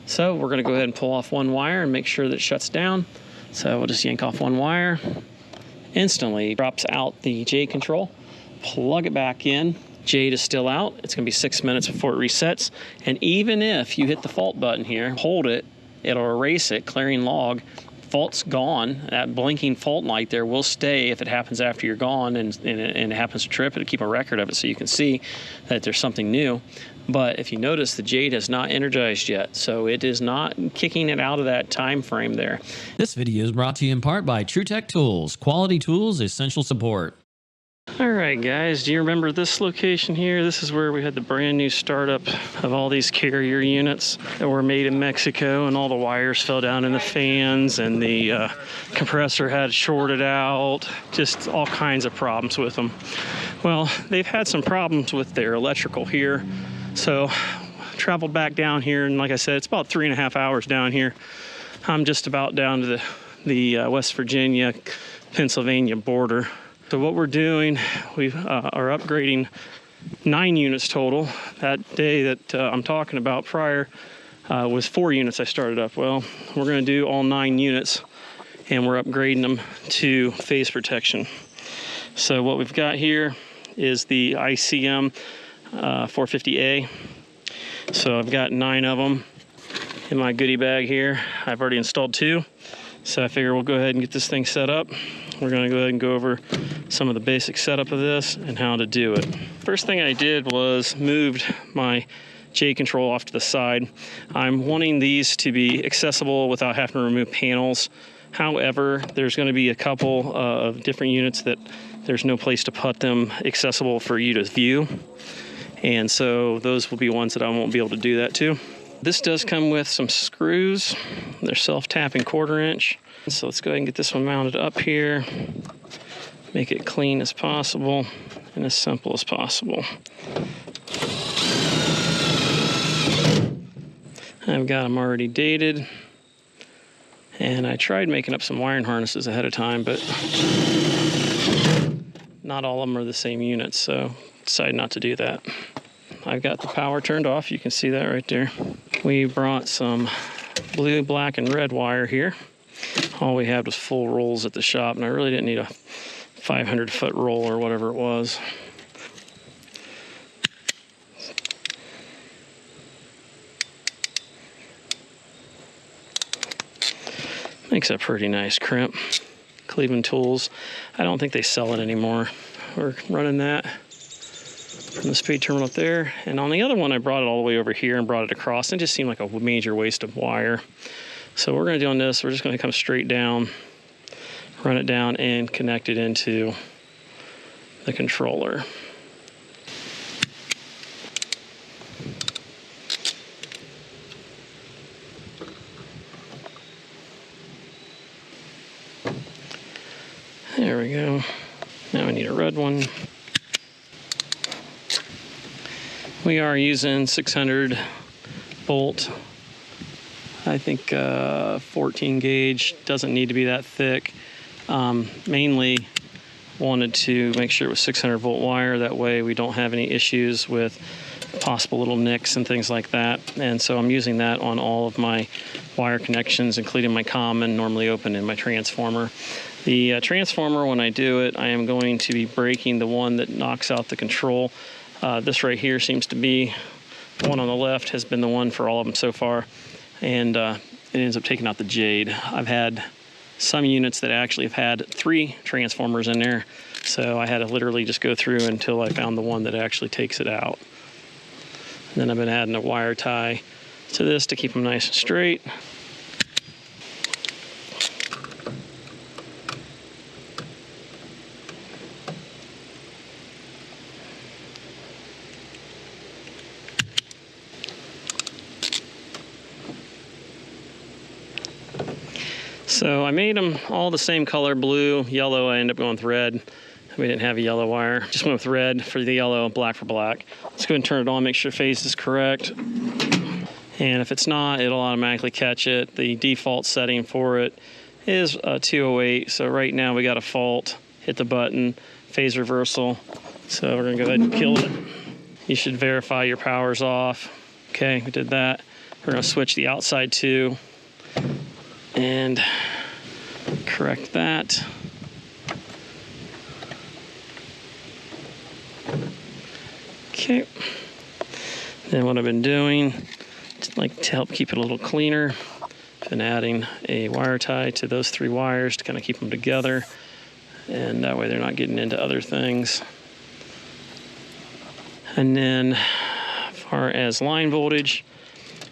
So we're going to go ahead and pull off one wire and make sure that it shuts down. So we'll just yank off one wire. Instantly drops out the J control. Plug it back in. Jade is still out. It's going to be 6 minutes before it resets. And even if you hit the fault button here, hold it, it'll erase it, clearing log. Fault's gone. That blinking fault light there will stay if it happens after you're gone and it happens to trip. It'll keep a record of it so you can see that there's something new. But if you notice, the Jade has not energized yet, so it is not kicking it out of that time frame there. This video is brought to you in part by TruTech Tools. Quality tools, essential support. All right, guys, do you remember this location here? This is where we had the brand new startup of all these carrier units that were made in Mexico, and all the wires fell down in the fans, and the compressor had shorted out, just all kinds of problems with them. Well, they've had some problems with their electrical here, so traveled back down here, and like I said, it's about 3.5 hours down here. I'm just about down to the West Virginia, Pennsylvania border. So what we're doing, we are upgrading 9 units total. That day that I'm talking about prior was 4 units I started up. Well, we're going to do all 9 units, and we're upgrading them to phase protection. So what we've got here is the ICM450A. So I've got 9 of them in my goodie bag here. I've already installed 2. So I figure we'll go ahead and get this thing set up. We're going to go ahead and go over some of the basic setup of this and how to do it. First thing I did was moved my J control off to the side. I'm wanting these to be accessible without having to remove panels. However, there's going to be a couple of different units that there's no place to put them accessible for you to view. And so those will be ones that I won't be able to do that to. This does come with some screws. They're self-tapping 1/4 inch. So let's go ahead and get this one mounted up here. Make it clean as possible and as simple as possible. I've got them already dated. And I tried making up some wiring harnesses ahead of time, but not all of them are the same units, so decided not to do that. I've got the power turned off. You can see that right there. We brought some blue, black, and red wire here. All we had was full rolls at the shop, and I really didn't need a 500-foot roll or whatever it was. Makes a pretty nice crimp. Cleveland Tools. I don't think they sell it anymore. We're running that from the speed terminal up there. And on the other one, I brought it all the way over here and brought it across. It just seemed like a major waste of wire. So what we're going to do on this, we're just going to come straight down, run it down, and connect it into the controller. There we go. Now I need a red one. We are using 600 volt. I think 14 gauge, doesn't need to be that thick. Mainly wanted to make sure it was 600 volt wire. That way we don't have any issues with possible little nicks and things like that. And so I'm using that on all of my wire connections, including my common, normally open, and my transformer. The transformer, when I do it, I am going to be breaking the one that knocks out the control. This right here seems to be the one on the left, has been the one for all of them so far. And it ends up taking out the Jade. I've had some units that actually have had 3 transformers in there, so I had to literally just go through until I found the one that actually takes it out. And then I've been adding a wire tie to this to keep them nice and straight. So I made them all the same color, blue, yellow. I ended up going with red. We didn't have a yellow wire. Just went with red for the yellow, black for black. Let's go ahead and turn it on, make sure phase is correct. And if it's not, it'll automatically catch it. The default setting for it is 208. So right now we got a fault. Hit the button, phase reversal. So we're gonna go ahead and kill it. You should verify your power's off. Okay, we did that. We're going to switch the outside to and correct that. Okay. Then what I've been doing, just like to help keep it a little cleaner, been adding a wire tie to those 3 wires to kind of keep them together, and that way they're not getting into other things. And then as far as line voltage,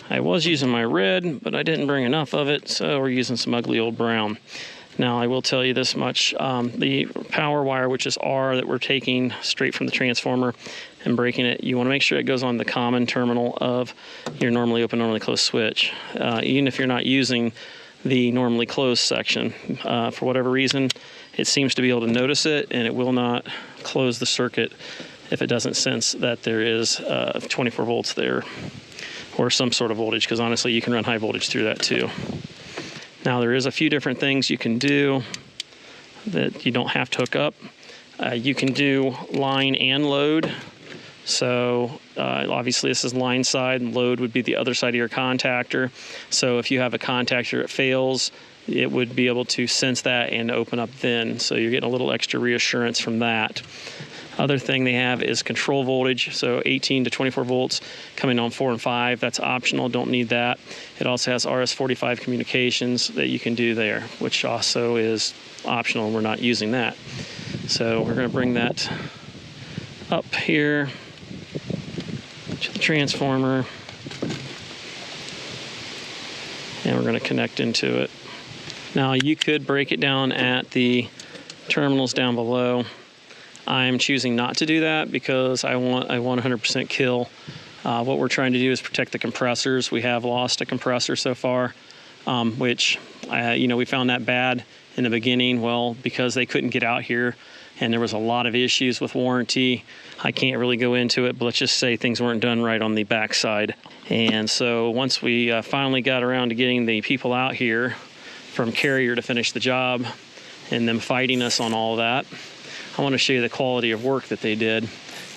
I was using my red, but I didn't bring enough of it, so we're using some ugly old brown. Now I will tell you this much, the power wire, which is R, that we're taking straight from the transformer and breaking it, you want to make sure it goes on the common terminal of your normally open, normally closed switch. Even if you're not using the normally closed section, for whatever reason, it seems to be able to notice it, and it will not close the circuit if it doesn't sense that there is 24 volts there or some sort of voltage, because honestly you can run high voltage through that too. Now there is a few different things you can do that you don't have to hook up. You can do line and load. So obviously this is line side, and load would be the other side of your contactor. So if you have a contactor that fails, it would be able to sense that and open up then. So you're getting a little extra reassurance from that. Other thing they have is control voltage, so 18 to 24 volts coming on 4 and 5. That's optional, don't need that. It also has RS-45 communications that you can do there, which also is optional, and we're not using that. So we're going to bring that up here to the transformer, and we're going to connect into it. Now you could break it down at the terminals down below. I'm choosing not to do that because I want 100% kill. What we're trying to do is protect the compressors. We have lost a compressor so far, which we found that bad in the beginning. Well, because they couldn't get out here and there was a lot of issues with warranty, I can't really go into it, but let's just say things weren't done right on the backside. And so once we finally got around to getting the people out here from Carrier to finish the job and them fighting us on all that, I want to show you the quality of work that they did.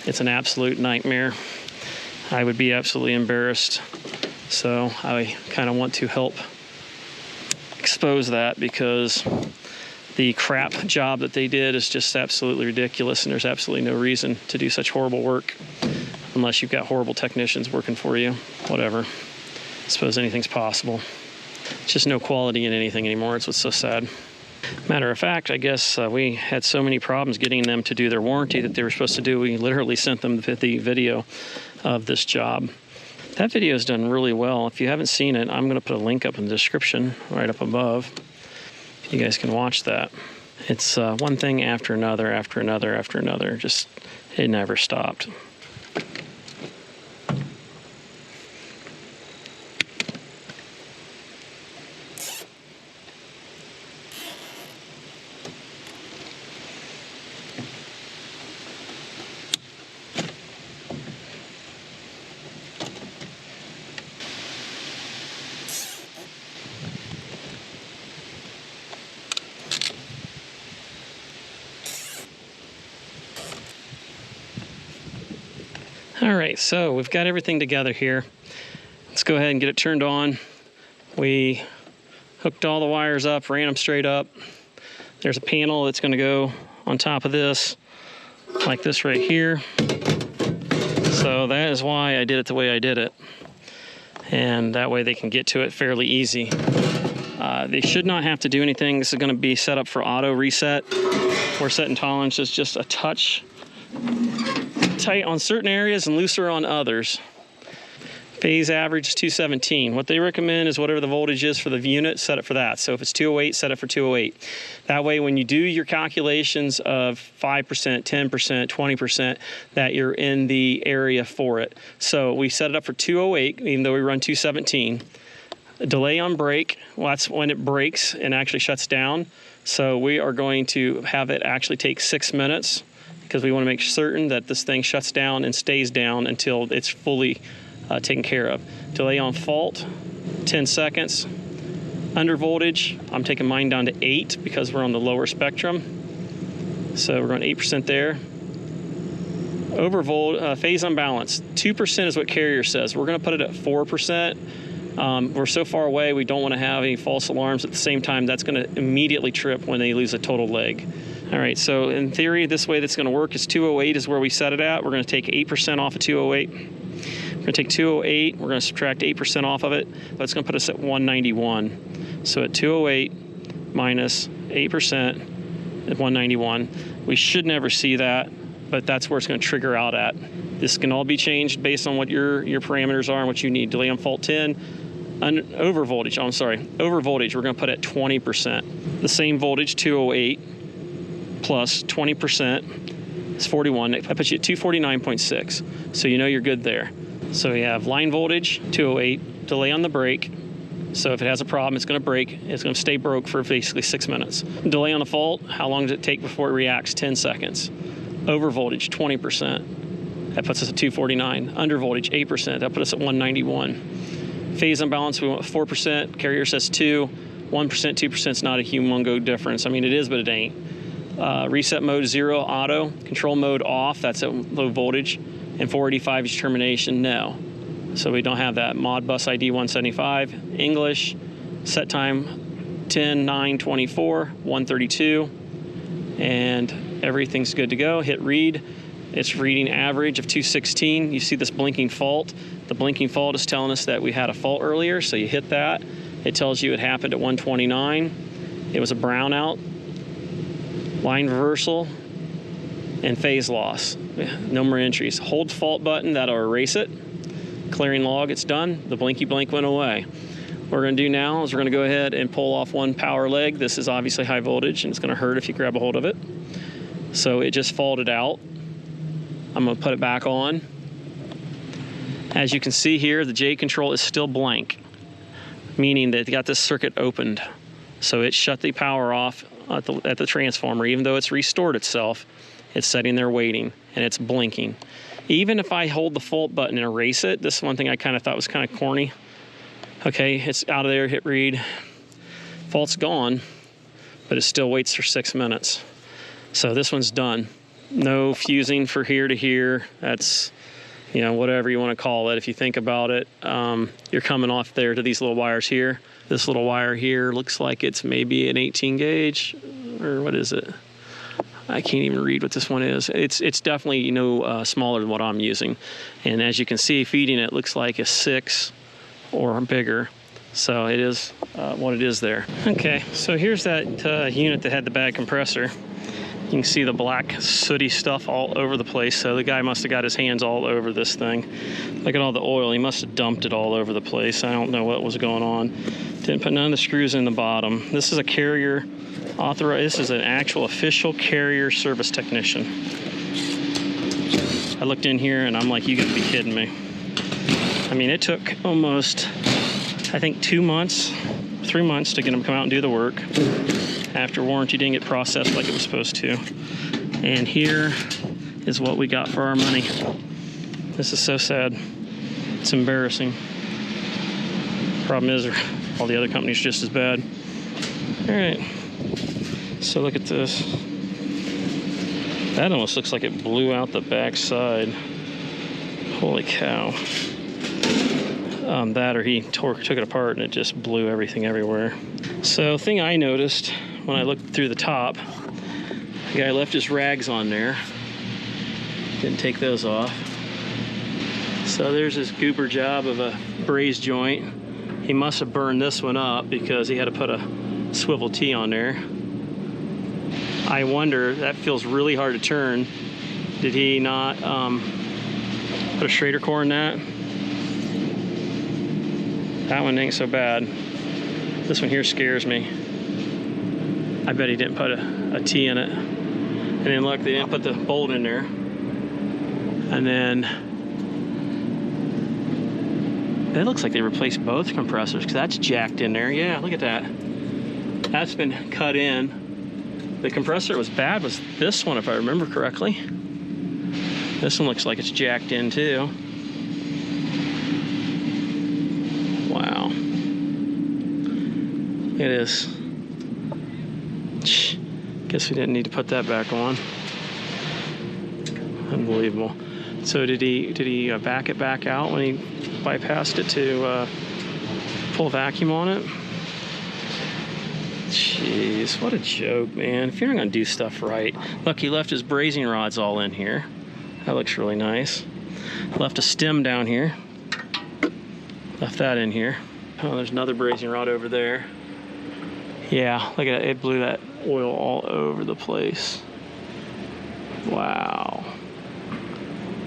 It's an absolute nightmare. I would be absolutely embarrassed. So I kind of want to help expose that, because the crap job that they did is just absolutely ridiculous, and there's absolutely no reason to do such horrible work unless you've got horrible technicians working for you. Whatever. I suppose anything's possible. It's just no quality in anything anymore. It's what's so sad. Matter of fact, I guess we had so many problems getting them to do their warranty that they were supposed to do. We literally sent them the video of this job. That video is done really well. If you haven't seen it, I'm going to put a link up in the description right up above. You guys can watch that. It's one thing after another, after another, after another. Just, it never stopped. All right, so we've got everything together here. Let's go ahead and get it turned on. We hooked all the wires up, ran them straight up. There's a panel that's going to go on top of this, like this right here. So that is why I did it the way I did it. And that way they can get to it fairly easy. They should not have to do anything. This is going to be set up for auto reset. We're setting tolerances just a touch tight on certain areas and looser on others. Phase average is 217. What they recommend is whatever the voltage is for the unit, set it for that. So if it's 208, set it for 208. That way when you do your calculations of 5%, 10%, 20%, that you're in the area for it. So we set it up for 208, even though we run 217. A delay on break, well, that's when it breaks and actually shuts down. So we are going to have it actually take 6 minutes, because we want to make certain that this thing shuts down and stays down until it's fully taken care of. Delay on fault, 10 seconds. Under voltage, I'm taking mine down to 8 because we're on the lower spectrum. So we're going 8% there. Over phase unbalance, 2% is what Carrier says. We're going to put it at 4%. We're so far away, we don't want to have any false alarms. At the same time, that's going to immediately trip when they lose a total leg. All right, so in theory, this way that's going to work is 208 is where we set it at. We're going to take 8% off of 208. We're going to take 208, we're going to subtract 8% off of it. That's going to put us at 191. So at 208 minus 8% at 191. We should never see that, but that's where it's going to trigger out at. This can all be changed based on what your parameters are and what you need. Delay on fault 10, over voltage, over voltage, we're going to put at 20%. The same voltage, 208, plus 20% is 41. That puts you at 249.6. So you know you're good there. So we have line voltage, 208, delay on the brake. So if it has a problem, it's going to break. It's going to stay broke for basically 6 minutes. Delay on the fault, how long does it take before it reacts? 10 seconds. Over voltage, 20%. That puts us at 249. Under voltage, 8%. That puts us at 191. Phase imbalance, we want 4%. Carrier says 2. 1%, 2% is not a humongous difference. I mean, it is, but it ain't. Reset mode 0, auto. Control mode off, that's at low voltage. And 485 is termination, no. So we don't have that. Mod bus ID 175. English, set time 10/9/24, 132. And everything's good to go. Hit read. It's reading average of 216. You see this blinking fault. The blinking fault is telling us that we had a fault earlier, so you hit that. It tells you it happened at 129. It was a brownout. Line reversal, and phase loss. No more entries. Hold fault button, that'll erase it. Clearing log, it's done. The blinky blink went away. What we're going to do now is we're going to go ahead and pull off one power leg. This is obviously high voltage, and it's going to hurt if you grab a hold of it. So it just faulted out. I'm going to put it back on. As you can see here, the J control is still blank, meaning that it got this circuit opened. So it shut the power off at the transformer. Even though it's restored itself, it's sitting there waiting, and it's blinking. Even if I hold the fault button and erase it, this is one thing I kind of thought was kind of corny. Okay, it's out of there, hit read. Fault's gone, but it still waits for 6 minutes. So this one's done. No fusing for here to here. That's, you know, whatever you want to call it. If you think about it, you're coming off there to these little wires here. This little wire here looks like it's maybe an 18 gauge, or what is it? I can't even read what this one is. It's definitely, you know, smaller than what I'm using. And as you can see, feeding it looks like a 6 or bigger. So it is what it is there. Okay, so here's that unit that had the bad compressor. You can see the black sooty stuff all over the place. So the guy must have got his hands all over this thing. Look at all the oil. He must have dumped it all over the place. I don't know what was going on. Didn't put none of the screws in the bottom. This is a carrier authorized. This is an actual official carrier service technician. I looked in here and I'm like, you gotta be kidding me. I mean, it took almost, I think 2 months, 3 months to get him to come out and do the work. After warranty didn't get processed like it was supposed to. And here is what we got for our money. This is so sad. It's embarrassing. Problem is, all the other companies are just as bad. All right, so look at this. That almost looks like it blew out the back side. Holy cow. That or he took it apart and it just blew everything everywhere. So thing I noticed when I looked through the top, the guy left his rags on there. Didn't take those off. So there's this goober job of a braze joint. He must have burned this one up because he had to put a swivel T on there. I wonder, that feels really hard to turn. Did he not put a Schrader core in that? That one ain't so bad. This one here scares me. I bet he didn't put a T in it. And then look, they didn't put the bolt in there. And then it looks like they replaced both compressors because that's jacked in there. Yeah, look at that. That's been cut in. The compressor that was bad was this one, if I remember correctly. This one looks like it's jacked in too. Wow. It is. Guess we didn't need to put that back on. Unbelievable. So did he back it back out when he bypassed it to full vacuum on it. Jeez, what a joke, man. If you're not gonna do stuff right. Look, he left his brazing rods all in here. That looks really nice. Left a stem down here. Left that in here. Oh, there's another brazing rod over there. Yeah, look at it. It blew that oil all over the place. Wow.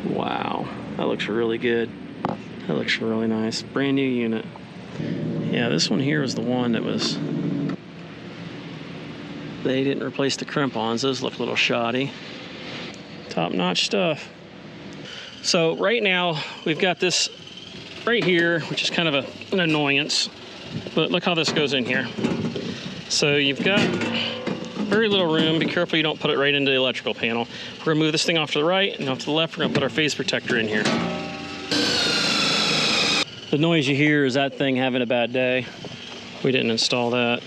Wow. That looks really good. That looks really nice. Brand new unit. Yeah, this one here was the one that was... They didn't replace the crimp-ons. Those look a little shoddy. Top-notch stuff. So right now, we've got this right here, which is kind of an annoyance. But look how this goes in here. So you've got very little room. Be careful you don't put it right into the electrical panel. We're gonna move this thing off to the right, and off to the left, we're gonna put our phase protector in here. The noise you hear is that thing having a bad day. We didn't install that.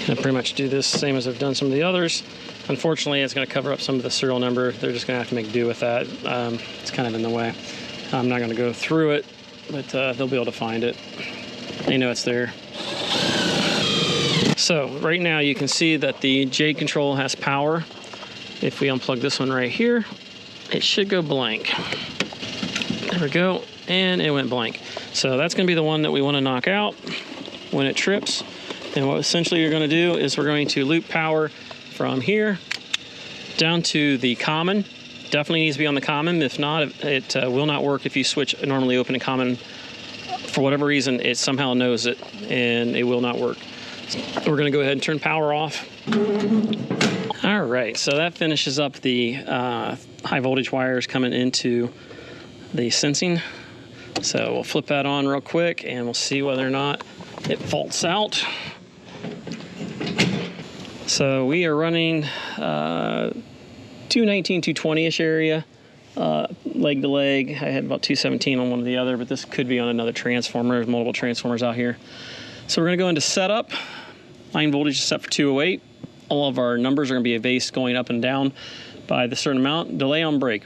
I pretty much do this same as I've done some of the others. Unfortunately, it's gonna cover up some of the serial number. They're just gonna have to make do with that. It's kind of in the way. I'm not gonna go through it, but they'll be able to find it. They know it's there. So right now you can see that the J control has power. If we unplug this one right here, it should go blank. There we go, and it went blank. So that's gonna be the one that we wanna knock out when it trips. And what essentially you're gonna do is we're going to loop power from here down to the common. Definitely needs to be on the common. If not, it will not work if you switch normally open and common. For whatever reason, it somehow knows it and it will not work. So we're gonna go ahead and turn power off. All right, so that finishes up the high voltage wires coming into the sensing. So we'll flip that on real quick and we'll see whether or not it faults out. So we are running 219, 220-ish area, leg to leg. I had about 217 on one or the other, but this could be on another transformer. There's multiple transformers out here. So we're gonna go into setup. Line voltage is set for 208. All of our numbers are gonna be a base going up and down by the certain amount. Delay on break.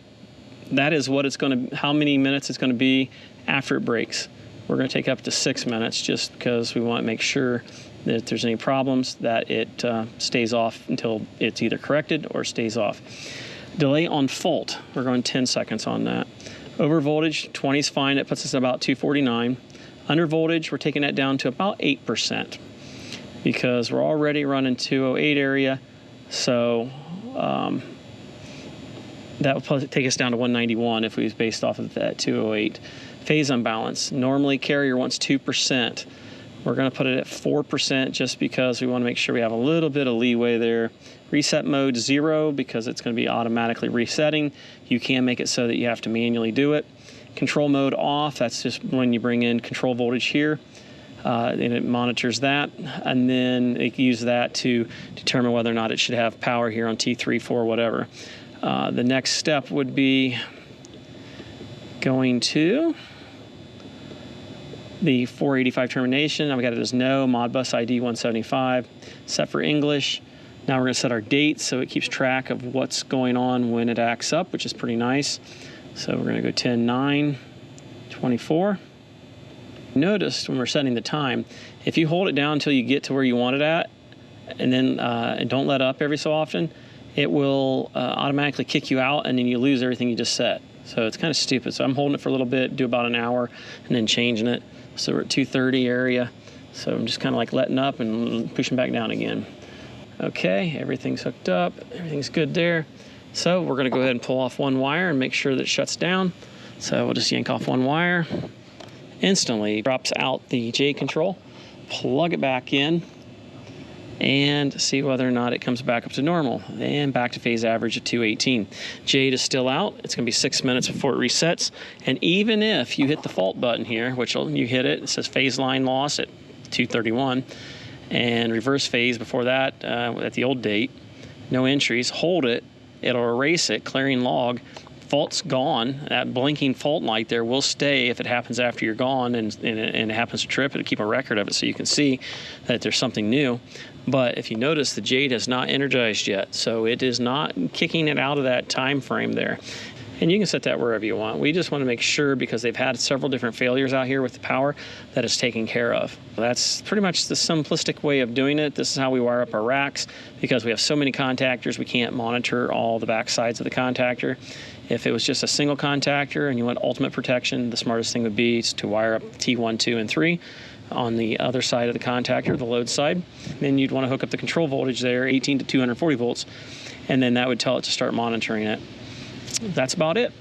That is what it's gonna, how many minutes it's gonna be after it breaks. We're gonna take up to 6 minutes just because we wanna make sure that if there's any problems that it stays off until it's either corrected or stays off. Delay on fault, we're going 10 seconds on that. Over voltage, 20 is fine, it puts us at about 249. Under voltage, we're taking that down to about 8% because we're already running 208 area, so that would take us down to 191 if we was based off of that 208. Phase unbalance, normally carrier wants 2%. We're gonna put it at 4% just because we wanna make sure we have a little bit of leeway there. Reset mode 0 because it's gonna be automatically resetting. You can make it so that you have to manually do it. Control mode off, that's just when you bring in control voltage here, and it monitors that. And then it uses that to determine whether or not it should have power here on T3, 4, whatever. The next step would be going to the 485 termination. I've got it as no, Modbus ID 175, set for English. Now we're gonna set our date so it keeps track of what's going on when it acts up, which is pretty nice. So we're gonna go 10/9/24. Notice when we're setting the time, if you hold it down until you get to where you want it at, and then and don't let up every so often, it will automatically kick you out and then you lose everything you just set. So it's kind of stupid. So I'm holding it for a little bit, do about an hour, and then changing it. So we're at 230 area. So I'm just kind of like letting up and pushing back down again. Okay, everything's hooked up. Everything's good there. So we're gonna go ahead and pull off one wire and make sure that it shuts down. So we'll just yank off one wire. Instantly drops out the J control, plug it back in, and see whether or not it comes back up to normal. And back to phase average at 218. Jade is still out. It's gonna be 6 minutes before it resets. And even if you hit the fault button here, which you hit it, it says phase line loss at 231, and reverse phase before that at the old date, no entries, hold it, it'll erase it, clearing log, fault's gone. That blinking fault light there will stay if it happens after you're gone and it happens to trip. It'll keep a record of it so you can see that there's something new. But if you notice, the Jade has not energized yet, so it is not kicking it out of that time frame there. And you can set that wherever you want. We just want to make sure, because they've had several different failures out here with the power, that it's taken care of. That's pretty much the simplistic way of doing it. This is how we wire up our racks. Because we have so many contactors, we can't monitor all the back sides of the contactor. If it was just a single contactor and you want ultimate protection, the smartest thing would be to wire up T1, 2, and 3 on the other side of the contactor, the load side. Then you'd want to hook up the control voltage there, 18 to 240 volts, and then that would tell it to start monitoring it. That's about it.